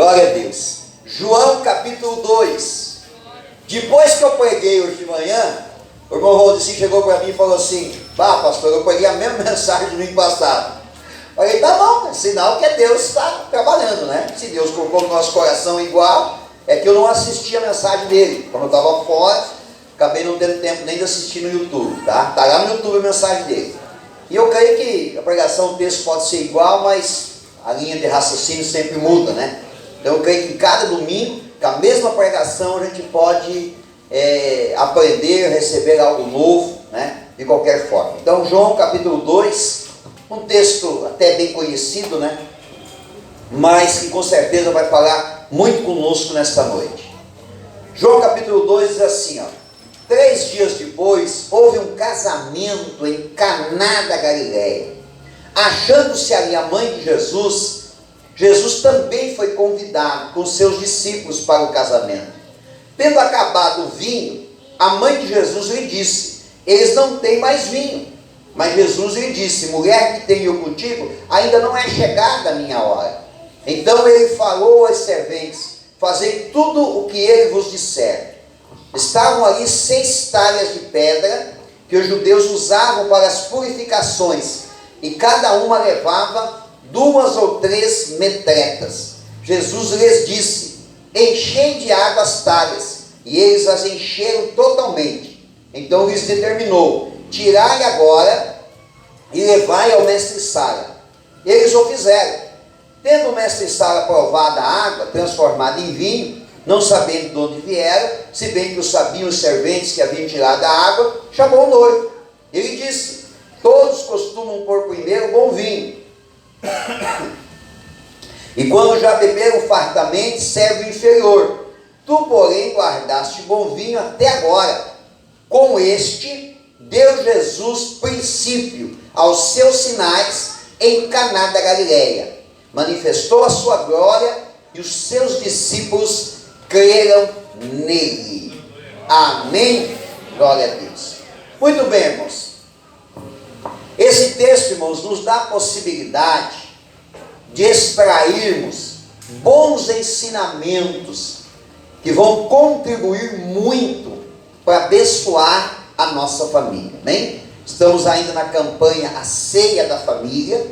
Glória a Deus. João capítulo 2. Depois que eu preguei hoje de manhã, o irmão Valdeci chegou para mim e falou assim: "Bah, pastor, eu preguei a mesma mensagem do domingo passado." Falei: "Tá bom, é sinal que Deus está trabalhando, né? Se Deus colocou no nosso coração igual, é que eu não assisti a mensagem dele. Como eu estava fora, acabei não tendo tempo nem de assistir no YouTube, tá? Tá lá no YouTube a mensagem dele. E eu creio que a pregação, o texto pode ser igual, mas a linha de raciocínio sempre muda, né? Então eu creio que cada domingo, com a mesma pregação, a gente pode aprender, receber algo novo, né? De qualquer forma. Então João capítulo 2, um texto até bem conhecido, né? Mas que com certeza vai falar muito conosco nesta noite. João capítulo 2 diz assim, ó: 3 dias depois, houve um casamento em Caná da Galileia. Achando-se ali a mãe de Jesus, Jesus também foi convidado com seus discípulos para o casamento. Tendo acabado o vinho, a mãe de Jesus lhe disse: "Eles não têm mais vinho." Mas Jesus lhe disse: "Mulher, que tenho eu contigo, ainda não é chegada a minha hora." Então ele falou aos serventes: "Fazei tudo o que ele vos disser." Estavam ali 6 talhas de pedra que os judeus usavam para as purificações, e cada uma levava 2 ou 3 metretas. Jesus lhes disse: "Enchei de água as talhas." E eles as encheram totalmente. Então lhes determinou: "Tirai agora e levai ao mestre-sala." Eles o fizeram. Tendo o mestre-sala provado a água transformada em vinho, não sabendo de onde viera, se bem que o sabiam os serventes que haviam tirado a água, chamou o noivo. Ele disse: "Todos costumam pôr primeiro bom vinho, e quando já beberam fartamente, serve o inferior. Tu, porém, guardaste bom vinho até agora." Com este deu Jesus princípio aos seus sinais em Caná da Galileia. Manifestou a sua glória e os seus discípulos creram nele. Amém? Glória a Deus. Muito bem, irmãos. Esse texto, irmãos, nos dá a possibilidade de extrairmos bons ensinamentos que vão contribuir muito para abençoar a nossa família. Amém? Estamos ainda na campanha A Ceia da Família.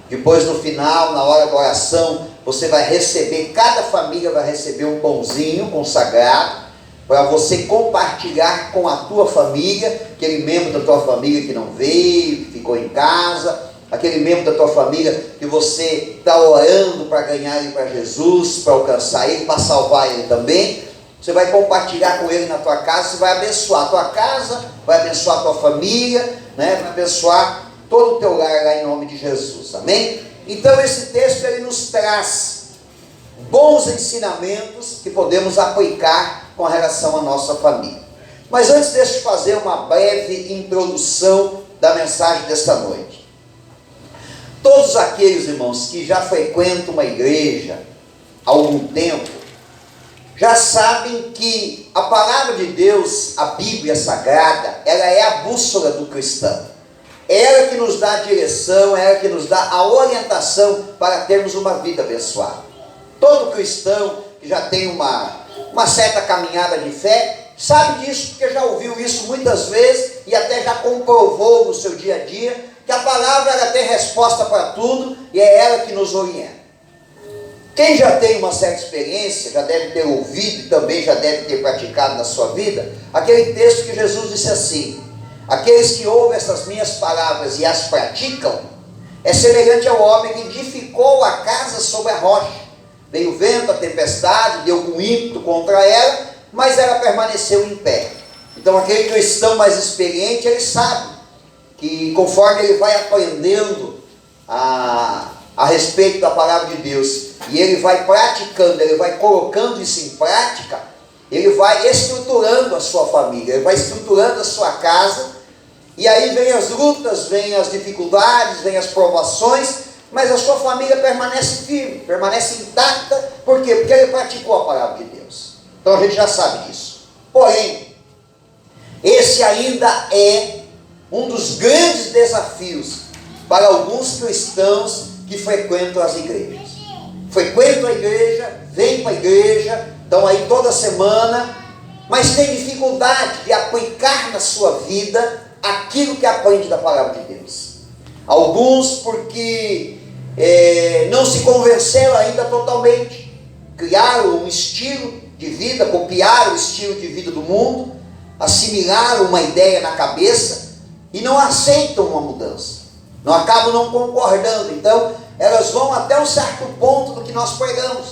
Depois, no final, na hora da oração, você vai receber, cada família vai receber um pãozinho consagrado para você compartilhar com a tua família, aquele membro da tua família que não veio, que ficou em casa, aquele membro da tua família que você está orando para ganhar ele para Jesus, para alcançar ele, para salvar ele também. Você vai compartilhar com ele na tua casa, você vai abençoar a tua casa, vai abençoar a tua família, né? Vai abençoar todo o teu lar lá em nome de Jesus, amém? Então esse texto ele nos traz bons ensinamentos que podemos aplicar com relação à nossa família. Mas antes deixa eu fazer uma breve introdução da mensagem desta noite. Todos aqueles, irmãos, que já frequentam uma igreja há algum tempo, já sabem que a palavra de Deus, a Bíblia Sagrada, ela é a bússola do cristão. É ela que nos dá a direção, é ela que nos dá a orientação para termos uma vida abençoada. Todo cristão que já tem uma certa caminhada de fé, sabe disso, porque já ouviu isso muitas vezes e até já comprovou no seu dia a dia, que a palavra ela tem resposta para tudo e é ela que nos orienta. Quem já tem uma certa experiência, já deve ter ouvido e também já deve ter praticado na sua vida, aquele texto que Jesus disse assim: "Aqueles que ouvem essas minhas palavras e as praticam, é semelhante ao homem que edificou a casa sobre a rocha. Veio o vento, a tempestade, deu com ímpeto contra ela, mas ela permaneceu em pé." Então aquele cristão mais experiente, ele sabe que conforme ele vai aprendendo a respeito da palavra de Deus, e ele vai praticando, ele vai colocando isso em prática, ele vai estruturando a sua família, ele vai estruturando a sua casa, e aí vem as lutas, vem as dificuldades, vem as provações, mas a sua família permanece firme, permanece intacta. Por quê? Porque ele praticou a palavra de Deus. Então a gente já sabe disso. Porém, esse ainda é um dos grandes desafios para alguns cristãos que frequentam as igrejas. frequentam a igreja, vêm para a igreja, estão aí toda semana, mas tem dificuldade de aplicar na sua vida aquilo que aprende da palavra de Deus. Alguns porque não se convenceram ainda totalmente, criaram um estilo de vida, copiaram o estilo de vida do mundo, assimilaram uma ideia na cabeça e não aceitam uma mudança, acabam não concordando. Então elas vão até um certo ponto do que nós pregamos.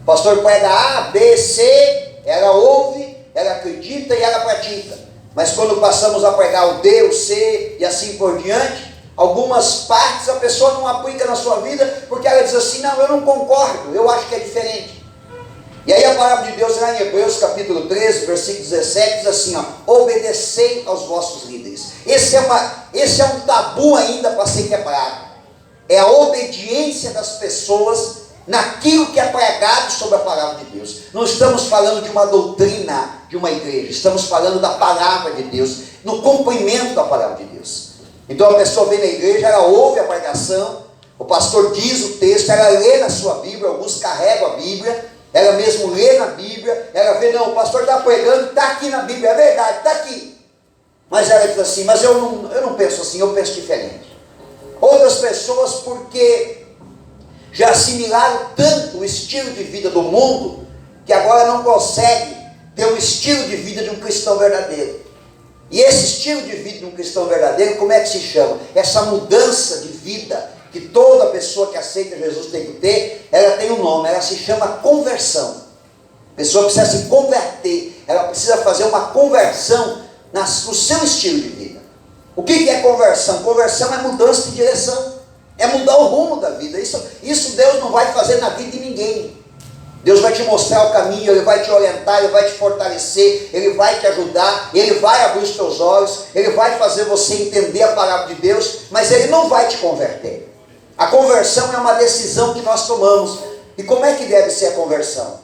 O pastor prega A, B, C, ela ouve, ela acredita e ela pratica. Mas quando passamos a pregar o D, o C e assim por diante, algumas partes a pessoa não aplica na sua vida, porque ela diz assim: não, eu não concordo, eu acho que é diferente. E aí a palavra de Deus lá em Hebreus capítulo 13, versículo 17, diz assim, obedecei aos vossos líderes. Esse é um tabu ainda para ser quebrado. É a obediência das pessoas naquilo que é pregado sobre a palavra de Deus. Não estamos falando de uma doutrina de uma igreja, estamos falando da palavra de Deus, no cumprimento da palavra de Deus. Então a pessoa vem na igreja, ela ouve a pregação, o pastor diz o texto, ela lê na sua Bíblia, alguns carregam a Bíblia, ela mesmo lê na Bíblia, ela vê, não, o pastor está pregando, está aqui na Bíblia, é verdade, está aqui. Mas ela diz assim, mas eu não penso assim, eu penso diferente. Outras pessoas, porque já assimilaram tanto o estilo de vida do mundo, que agora não conseguem ter o estilo de vida de um cristão verdadeiro. E esse estilo de vida de um cristão verdadeiro, como é que se chama? Essa mudança de vida que toda pessoa que aceita Jesus tem que ter, ela tem um nome, ela se chama conversão. A pessoa precisa se converter, ela precisa fazer uma conversão no seu estilo de vida. O que é conversão? Conversão é mudança de direção, é mudar o rumo da vida. Isso Deus não vai fazer na vida de ninguém. Deus vai te mostrar o caminho, Ele vai te orientar, Ele vai te fortalecer, Ele vai te ajudar, Ele vai abrir os teus olhos, Ele vai fazer você entender a palavra de Deus, mas Ele não vai te converter. A conversão é uma decisão que nós tomamos. E como é que deve ser a conversão?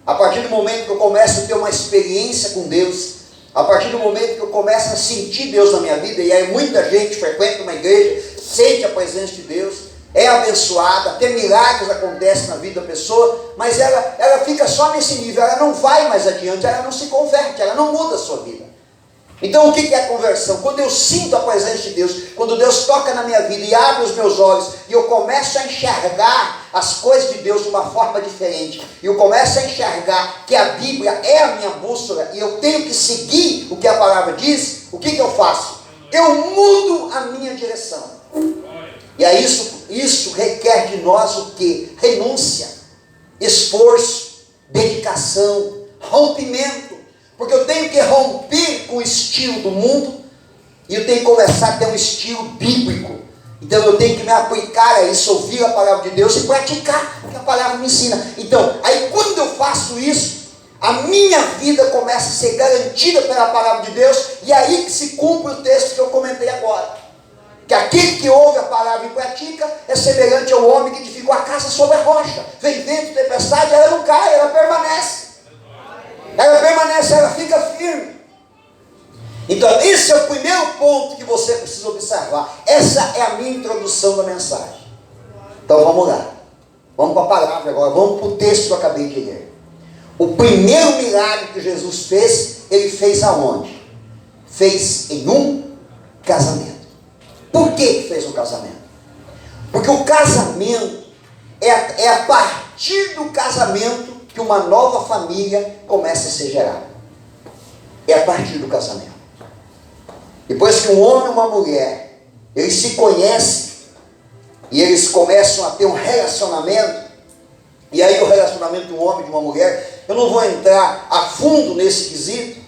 A partir do momento que eu começo a ter uma experiência com Deus, a partir do momento que eu começo a sentir Deus na minha vida, e aí muita gente frequenta uma igreja, sente a presença de Deus, é abençoada, até milagres acontecem na vida da pessoa, mas ela fica só nesse nível, ela não vai mais adiante, ela não se converte, ela não muda a sua vida. Então o que é a conversão? Quando eu sinto a presença de Deus, quando Deus toca na minha vida e abre os meus olhos, e eu começo a enxergar as coisas de Deus de uma forma diferente, e eu começo a enxergar que a Bíblia é a minha bússola, e eu tenho que seguir o que a palavra diz, o que eu faço? Eu mudo a minha direção. E aí isso requer de nós o quê? Renúncia, esforço, dedicação, rompimento. Porque eu tenho que romper com o estilo do mundo, e eu tenho que começar a ter um estilo bíblico. Então eu tenho que me aplicar a isso, ouvir a palavra de Deus e praticar o que a palavra me ensina. Então, aí quando eu faço isso, a minha vida começa a ser garantida pela palavra de Deus, e aí que se cumpre o texto que eu comentei agora. Que aquele que ouve a palavra e pratica é semelhante ao homem que edificou a casa sobre a rocha. Vem vento, tempestade, ela não cai, ela permanece. Ela permanece, ela fica firme. Então esse é o primeiro ponto que você precisa observar. Essa é a minha introdução da mensagem. Então vamos lá, vamos para a palavra agora, vamos para o texto que eu acabei de ler. O primeiro milagre que Jesus fez, Ele fez aonde? Fez em um casamento. Por que fez um casamento? Porque o casamento é a partir do casamento que uma nova família começa a ser gerada. É a partir do casamento. Depois que um homem e uma mulher, eles se conhecem, e eles começam a ter um relacionamento, e aí o relacionamento de um homem e de uma mulher, eu não vou entrar a fundo nesse quesito,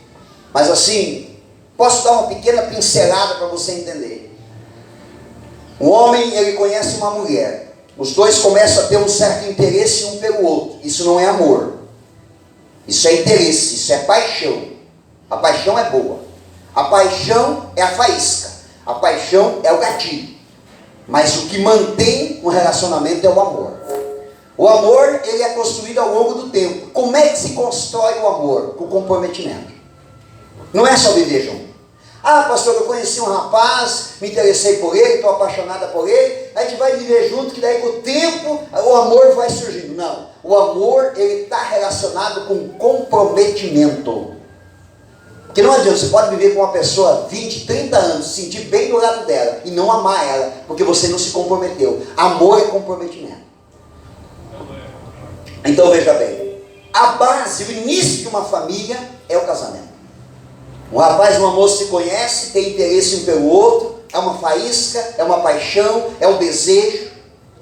mas assim, posso dar uma pequena pincelada para você entender. Um homem, ele conhece uma mulher, os dois começam a ter um certo interesse um pelo outro. Isso não é amor, isso é interesse, isso é paixão. A paixão é boa, a paixão é a faísca, a paixão é o gatilho, mas o que mantém um relacionamento é o amor. O amor, ele é construído ao longo do tempo. Como é que se constrói o amor? Com comprometimento. Não é só viver junto. Ah, pastor, eu conheci um rapaz, me interessei por ele, estou apaixonada por ele, a gente vai viver junto, que daí com o tempo o amor vai surgindo. Não, o amor, ele está relacionado com comprometimento. Porque não adianta, você pode viver com uma pessoa 20, 30 anos, se sentir bem do lado dela e não amar ela, porque você não se comprometeu. Amor é comprometimento. Então veja bem, a base, o início de uma família é o casamento. Um rapaz e uma moça se conhecem, tem interesse um pelo outro, é uma faísca, é uma paixão, é um desejo,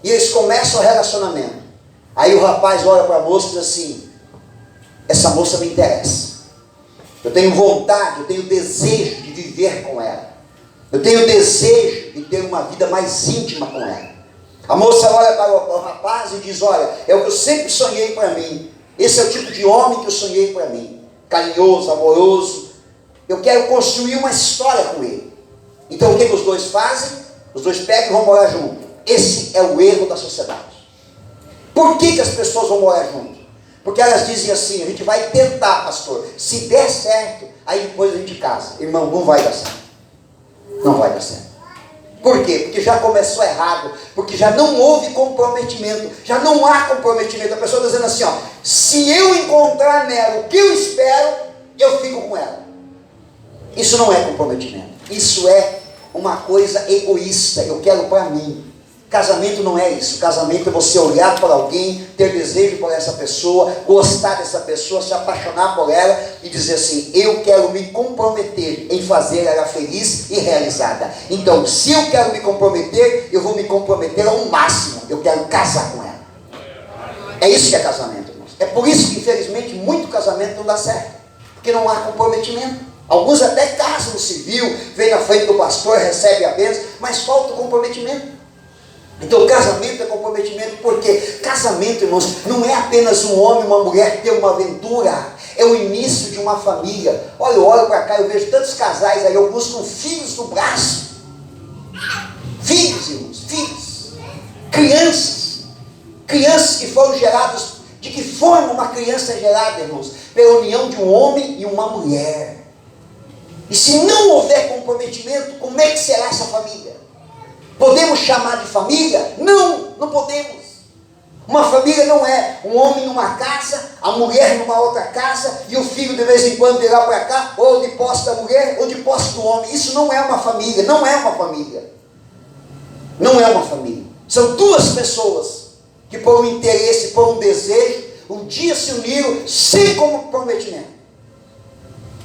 e eles começam o relacionamento. Aí o rapaz olha para a moça e diz assim: essa moça me interessa, eu tenho vontade, eu tenho desejo de viver com ela, eu tenho desejo de ter uma vida mais íntima com ela. A moça olha para o rapaz e diz: olha, é o que eu sempre sonhei para mim, esse é o tipo de homem que eu sonhei para mim, carinhoso, amoroso, eu quero construir uma história com ele. Então o que os dois fazem? Os dois pegam e vão morar junto. Esse é o erro da sociedade. Por que as pessoas vão morar junto? Porque elas dizem assim: a gente vai tentar, pastor, se der certo, aí depois a gente casa. Irmão, não vai dar certo. Não vai dar certo. Por quê? Porque já começou errado, porque já não houve comprometimento, já não há comprometimento. A pessoa está dizendo assim, ó: se eu encontrar nela o que eu espero, eu fico com ela. Isso não é comprometimento, isso é uma coisa egoísta, eu quero para mim. Casamento não é isso. Casamento é você olhar para alguém, ter desejo por essa pessoa, gostar dessa pessoa, se apaixonar por ela e dizer assim: eu quero me comprometer em fazer ela feliz e realizada. Então, se eu quero me comprometer, eu vou me comprometer ao máximo. Eu quero casar com ela. É isso que é casamento, irmãos. É por isso que, infelizmente, muito casamento não dá certo, porque não há comprometimento. Alguns até casam no civil, vem na frente do pastor, recebe a bênção, mas falta o comprometimento. Então casamento é comprometimento, porque casamento, irmãos, não é apenas um homem e uma mulher ter uma aventura, é o início de uma família. Olha, eu olho para cá, eu vejo tantos casais aí, alguns com filhos no braço. Filhos, irmãos, filhos. Crianças que foram gerados. De que forma uma criança é gerada, irmãos? Pela união de um homem e uma mulher. E se não houver comprometimento, como é que será essa família? Podemos chamar de família? Não, não podemos. Uma família não é um homem numa casa, a mulher numa outra casa, e o filho de vez em quando de lá para cá, ou de posse da mulher, ou de posse do homem. Isso não é uma família, não é uma família. Não é uma família. São duas pessoas que por um interesse, por um desejo, um dia se uniram sem comprometimento.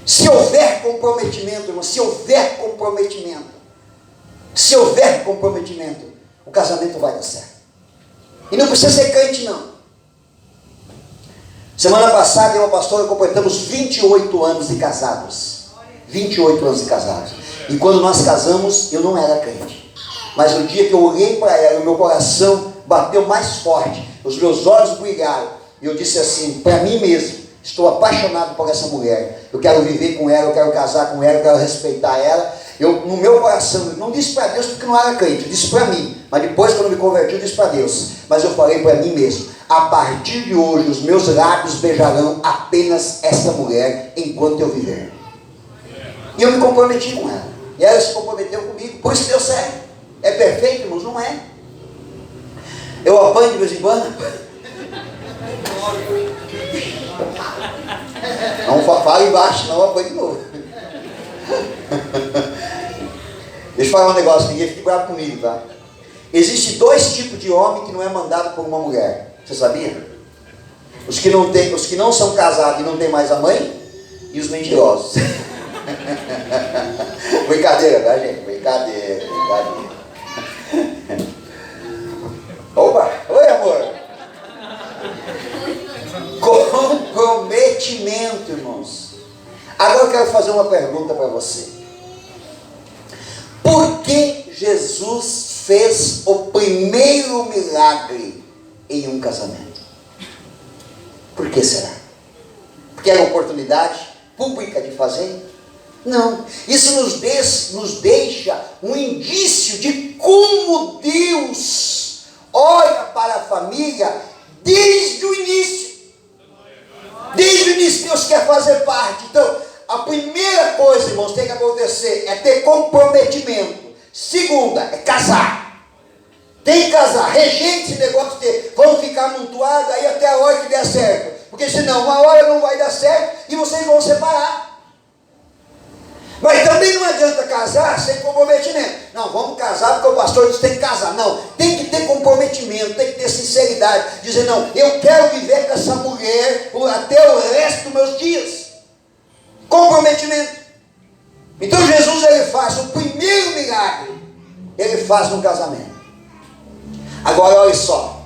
Se houver comprometimento, irmão, se houver comprometimento, o casamento vai dar certo. E não precisa ser crente, não. Semana passada eu e a pastora completamos 28 anos de casados. 28 anos de casados. E quando nós casamos, eu não era crente. Mas o dia que eu olhei para ela, o meu coração bateu mais forte, os meus olhos brilharam, e eu disse assim para mim mesmo: estou apaixonado por essa mulher, eu quero viver com ela, eu quero casar com ela, eu quero respeitar ela. Eu, no meu coração, eu não disse para Deus porque não era crente, eu disse para mim, mas depois quando me converti eu disse para Deus, mas eu falei para mim mesmo: a partir de hoje os meus lábios beijarão apenas essa mulher enquanto eu viver. E eu me comprometi com ela, e ela se comprometeu comigo, por isso deu certo. É perfeito, irmãos? Não é. Eu apanho de vez em quando. Não fala embaixo, não apanho de novo. Deixa eu falar um negócio, ninguém fique bravo comigo, tá? Existem dois tipos de homem que não é mandado por uma mulher. Você sabia? Os que não são casados e não tem mais a mãe, e os mentirosos. Brincadeira, tá, gente? Brincadeira. Opa, oi, amor. Comprometimento, irmãos. Agora eu quero fazer uma pergunta para você. Por que Jesus fez o primeiro milagre em um casamento? Por que será? Porque era uma oportunidade pública de fazer? Não. Isso nos deixa um indício de como Deus olha para a família desde o início. Desde o início Deus quer fazer parte. Então, a primeira coisa, irmãos, que tem que acontecer é ter comprometimento. Segunda, é casar. Tem que casar. Rejeite esse negócio de vamos ficar amontoados aí até a hora que der certo. Porque senão uma hora não vai dar certo e vocês vão separar. Mas também não adianta casar sem comprometimento. Não, vamos casar porque o pastor disse que tem que casar. Não, tem que ter comprometimento, tem que ter sinceridade. Dizer, não, eu quero viver com essa mulher até o resto dos meus dias. Comprometimento. Então Jesus, ele faz o primeiro milagre, ele faz no casamento. Agora olha só,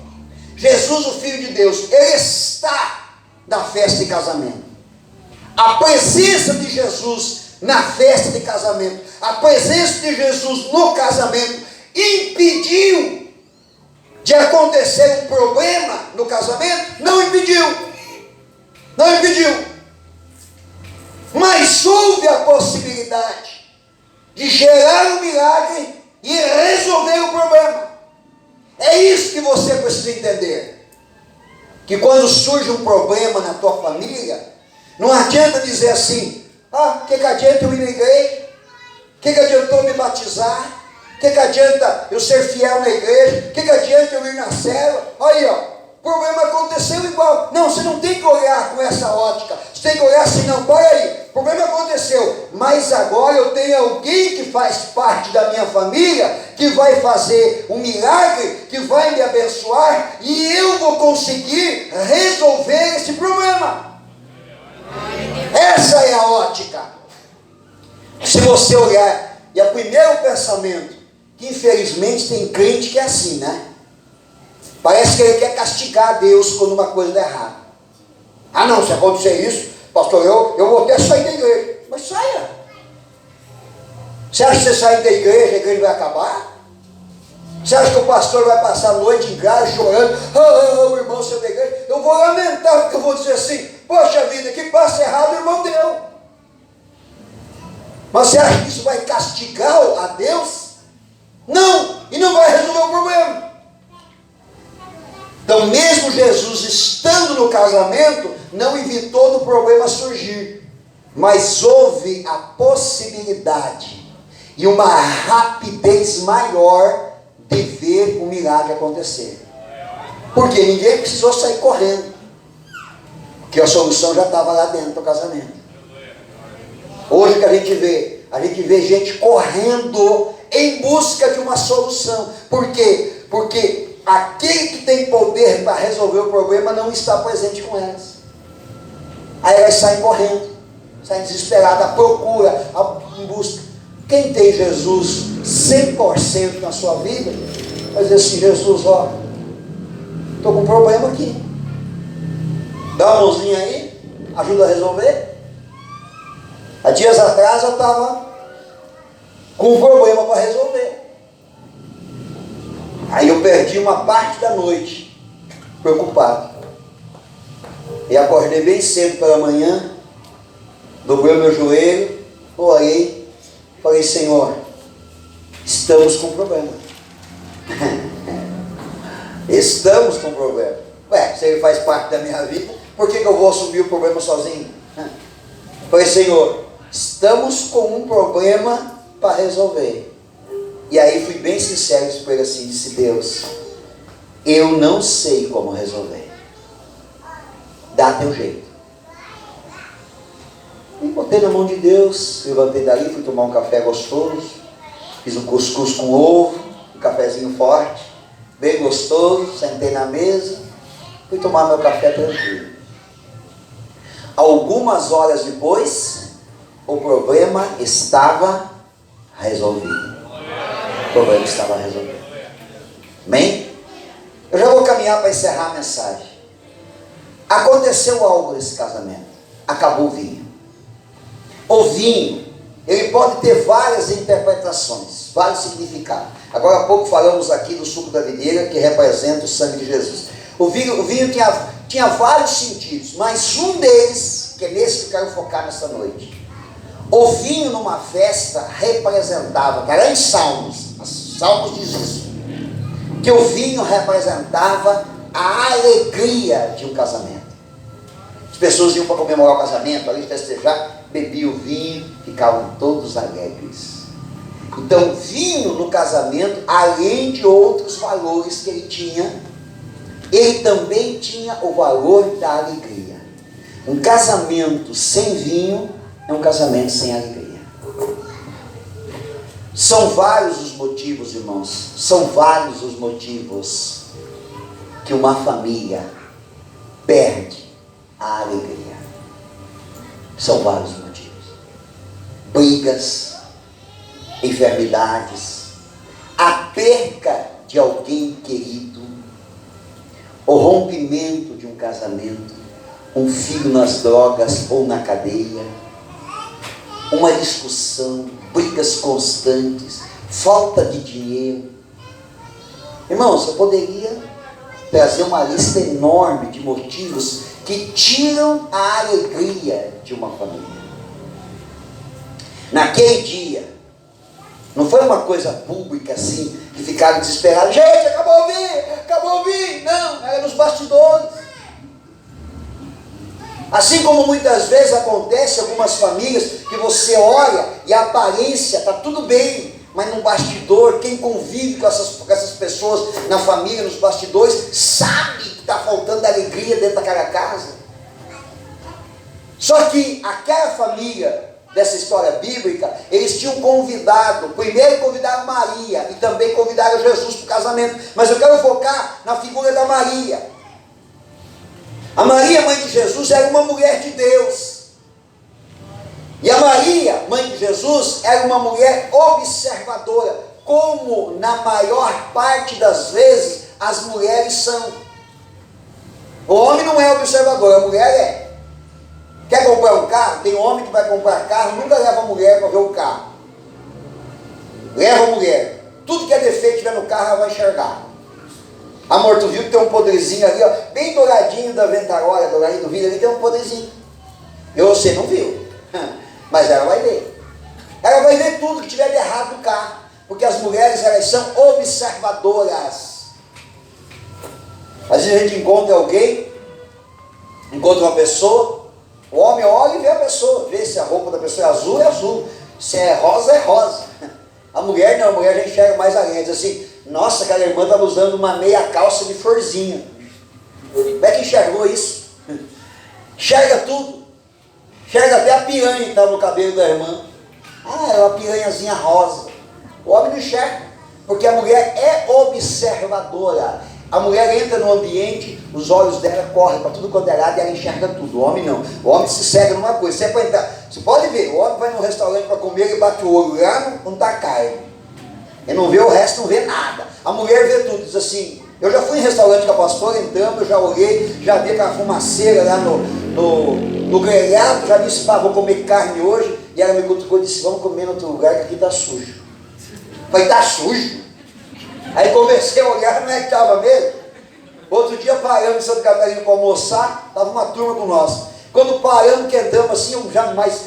Jesus, o Filho de Deus, ele está na festa de casamento. A presença de Jesus na festa de casamento, a presença de Jesus no casamento impediu de acontecer um problema no casamento? Não impediu. Não impediu. Mas houve a possibilidade de gerar um milagre e resolver o problema. É isso que você precisa entender. Que quando surge um problema na tua família, não adianta dizer assim, que adianta eu ir na igreja? Que adiantou me batizar? Que adianta eu ser fiel na igreja? Que adianta eu ir na célula? Aí, o problema aconteceu igual. Não, você não tem que olhar com essa ótica. Você tem que olhar assim, não, olha aí, o problema aconteceu, mas agora eu tenho alguém que faz parte da minha família, que vai fazer um milagre, que vai me abençoar, e eu vou conseguir resolver esse problema. Essa é a ótica. Se você olhar, e o primeiro pensamento, que infelizmente tem crente que é assim, né? Parece que ele quer castigar Deus quando uma coisa dá errado. Não, se acontecer isso, pastor, eu vou até sair da igreja. Mas saia. Você acha que você sair da igreja, a igreja vai acabar? Você acha que o pastor vai passar a noite em casa chorando? O irmão saiu da igreja. Eu vou lamentar, porque eu vou dizer assim, poxa vida, que passo errado o irmão deu. Mas você acha que isso vai castigar a Deus? Não, e não vai resolver o problema. Então mesmo Jesus estando no casamento, não evitou do problema surgir, mas houve a possibilidade e uma rapidez maior de ver o milagre acontecer. Porque ninguém precisou sair correndo, porque a solução já estava lá dentro do casamento. Hoje que a gente vê gente correndo em busca de uma solução. Por quê? Porque aquele que tem poder para resolver o problema não está presente com elas. Aí elas saem correndo, saem desesperadas, à procura, em busca. Quem tem Jesus 100% na sua vida, vai dizer assim, Jesus, estou com um problema aqui. Dá uma mãozinha aí, ajuda a resolver. Há dias atrás eu estava com um problema para resolver. Aí eu perdi uma parte da noite, preocupado. E acordei bem cedo pela manhã, dobrei o meu joelho, orei, falei, Senhor, estamos com problema. Estamos com problema. Se ele faz parte da minha vida, por que eu vou assumir o problema sozinho? Falei, Senhor, estamos com um problema para resolver. E aí fui bem sincero com ele assim, disse, Deus, eu não sei como resolver. Dá teu jeito. E botei na mão de Deus, levantei dali, fui tomar um café gostoso, fiz um cuscuz com ovo, um cafezinho forte, bem gostoso, sentei na mesa, fui tomar meu café tranquilo. Algumas horas depois, o problema estava resolvido. O problema estava resolvido. Amém? Eu já vou caminhar para encerrar a mensagem. Aconteceu algo nesse casamento. Acabou o vinho. O vinho, ele pode ter várias interpretações, vários significados. Agora há pouco falamos aqui do suco da videira, que representa o sangue de Jesus. O vinho tinha vários sentidos, mas um deles, que é nesse que eu quero focar nessa noite. O vinho numa festa representava, que era em Salmos diz isso, que o vinho representava a alegria de um casamento. As pessoas iam para comemorar o casamento, além de festejar, bebiam vinho, ficavam todos alegres. Então, vinho no casamento, além de outros valores que ele tinha, ele também tinha o valor da alegria. Um casamento sem vinho é um casamento sem alegria. São vários os motivos, irmãos, são vários os motivos que uma família perde a alegria. São vários motivos. Brigas, enfermidades, a perca de alguém querido, o rompimento de um casamento, um filho nas drogas ou na cadeia, uma discussão, brigas constantes, falta de dinheiro. Irmãos, eu poderia trazer uma lista enorme de motivos que tiram a alegria de uma família. Naquele dia, não foi uma coisa pública assim, que ficaram desesperados, gente, acabou o vinho. Não, era nos bastidores. Assim como muitas vezes acontece em algumas famílias, que você olha e a aparência está tudo bem, mas no bastidor, quem convive com essas pessoas na família, nos bastidores, sabe que está faltando alegria dentro daquela casa. Só que aquela família, dessa história bíblica, eles tinham convidado, primeiro convidaram Maria, e também convidaram Jesus para o casamento, mas eu quero focar na figura da Maria. A Maria, mãe de Jesus, era uma mulher de Deus. E a Maria, mãe de Jesus, era uma mulher observadora, como na maior parte das vezes as mulheres são. O homem não é observador, a mulher é. Quer comprar um carro? Tem homem que vai comprar carro, nunca leva a mulher para ver o carro. Leva a mulher. Tudo que é defeito tiver no carro, ela vai enxergar. Amor, tu viu que tem um podrezinho ali, ó, bem douradinho da ventarola, douradinho do vidro ali, tem um podrezinho. E você não viu. Mas ela vai ver. Ela vai ver tudo que tiver de errado no carro. Porque as mulheres, elas são observadoras. Às vezes a gente encontra alguém, encontra uma pessoa, o homem olha e vê a pessoa, vê se a roupa da pessoa é azul, se é rosa. A mulher não, a mulher já enxerga mais além, diz assim, nossa, aquela irmã estava usando uma meia calça de florzinha. Como é que enxergou isso? Enxerga tudo. Enxerga até a piranha que estava no cabelo da irmã. Ah, é uma piranhazinha rosa. O homem não enxerga, porque a mulher é observadora. A mulher entra no ambiente, os olhos dela correm para tudo quanto é lado e ela enxerga tudo. O homem não. O homem se cega numa coisa. Você pode entrar, você pode ver, o homem vai num restaurante para comer e bate o olho lá, não está carne. Ele não vê o resto, não vê nada. A mulher vê tudo, diz assim, eu já fui em restaurante com a pastora, entrando, eu já olhei, já vi aquela fumaceira lá no grelhado, já disse, pá, vou comer carne hoje, e ela me cutucou e disse, vamos comer em outro lugar que aqui está sujo. Falei, está sujo? Aí comecei a olhar, não é que estava mesmo? Outro dia paramos em Santa Catarina para almoçar, estava uma turma com nós. Quando paramos, que entramos assim, eu já mais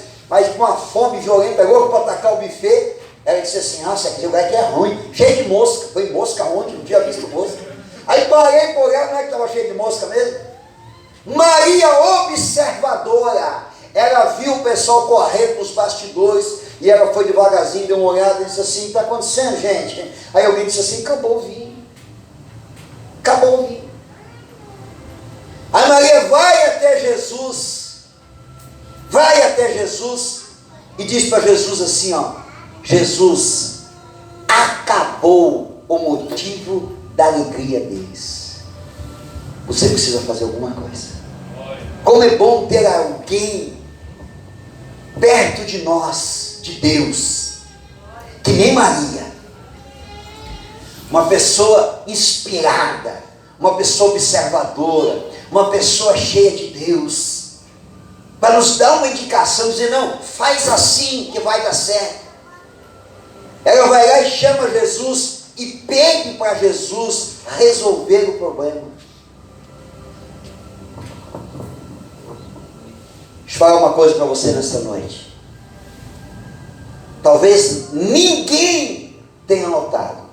com uma fome violenta, louco para atacar o buffet, ela disse assim, nossa, aquele lugar aqui é ruim, cheio de mosca. Foi mosca onde? Não tinha visto mosca. Aí parei para olhar, não é que estava cheio de mosca mesmo? Maria observadora, ela viu o pessoal correndo nos bastidores, e ela foi devagarzinho, deu uma olhada e disse assim, está acontecendo, gente? Aí alguém disse assim, acabou o vinho. Acabou o vinho. Aí Maria vai até Jesus e diz para Jesus assim, ó, Jesus, acabou o motivo da alegria deles. Você precisa fazer alguma coisa. Como é bom ter alguém perto de nós, de Deus, que nem Maria, uma pessoa inspirada, uma pessoa observadora, uma pessoa cheia de Deus, para nos dar uma indicação, dizer, não, faz assim que vai dar certo. Ela vai lá e chama Jesus e pede para Jesus resolver o problema. Deixa eu falar uma coisa para você nessa noite. Talvez ninguém tenha notado.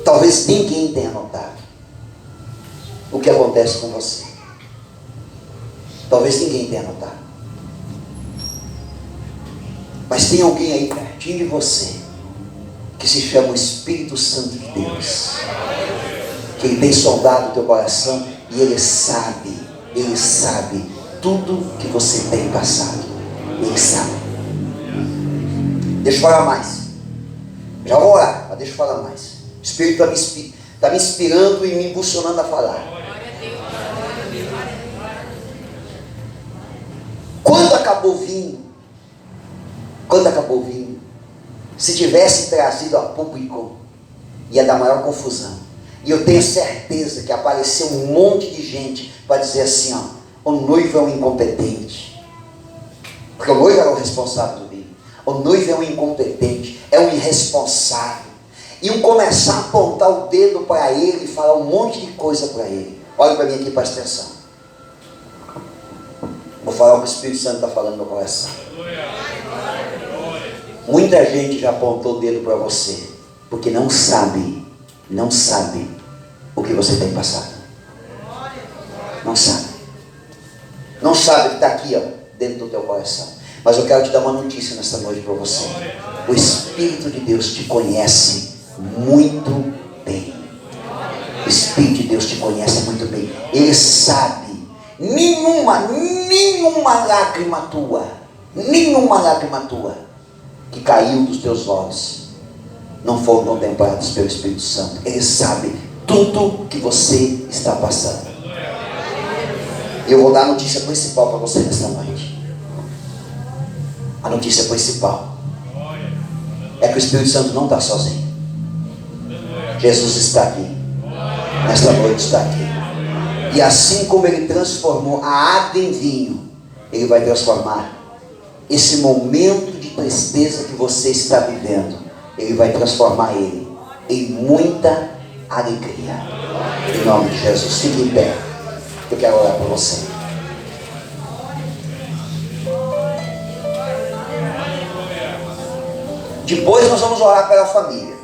Talvez ninguém tenha notado o que acontece com você. Talvez ninguém tenha notado. Mas tem alguém aí pertinho de você, que se chama o Espírito Santo de Deus, que Ele tem sondado o teu coração, e Ele sabe tudo que você tem passado. Ele sabe. Deixa eu falar mais. Já vou orar, mas deixa eu falar mais. O Espírito está me inspirando e me impulsionando a falar. Quando acabou o vinho, se tivesse trazido a público, ia dar maior confusão. E eu tenho certeza que apareceu um monte de gente para dizer assim, ó, o noivo é um incompetente. Porque o noivo era o responsável do vinho. O noivo é um incompetente, é um irresponsável. Iam começar a apontar o dedo para ele e falar um monte de coisa para ele. Olha para mim aqui, presta atenção. Vou falar o que o Espírito Santo está falando no meu coração. Muita gente já apontou o dedo para você, porque não sabe o que você tem passado. Não sabe. Não sabe o que está aqui, ó, dentro do teu coração. Mas eu quero te dar uma notícia nesta noite para você. O Espírito de Deus te conhece muito bem. O Espírito de Deus te conhece muito bem. Ele sabe. Nenhuma lágrima tua que caiu dos teus olhos não foram contemplados pelo Espírito Santo. Ele sabe tudo que você está passando. Eu vou dar a notícia principal para você nesta noite. A notícia principal é que o Espírito Santo não está sozinho. Jesus está aqui. Nesta noite está aqui. E assim como Ele transformou a água em vinho, Ele vai transformar esse momento de tristeza que você está vivendo. Ele vai transformar ele em muita alegria. Em nome de Jesus, fique em pé. Eu quero orar por você. Depois nós vamos orar pela família.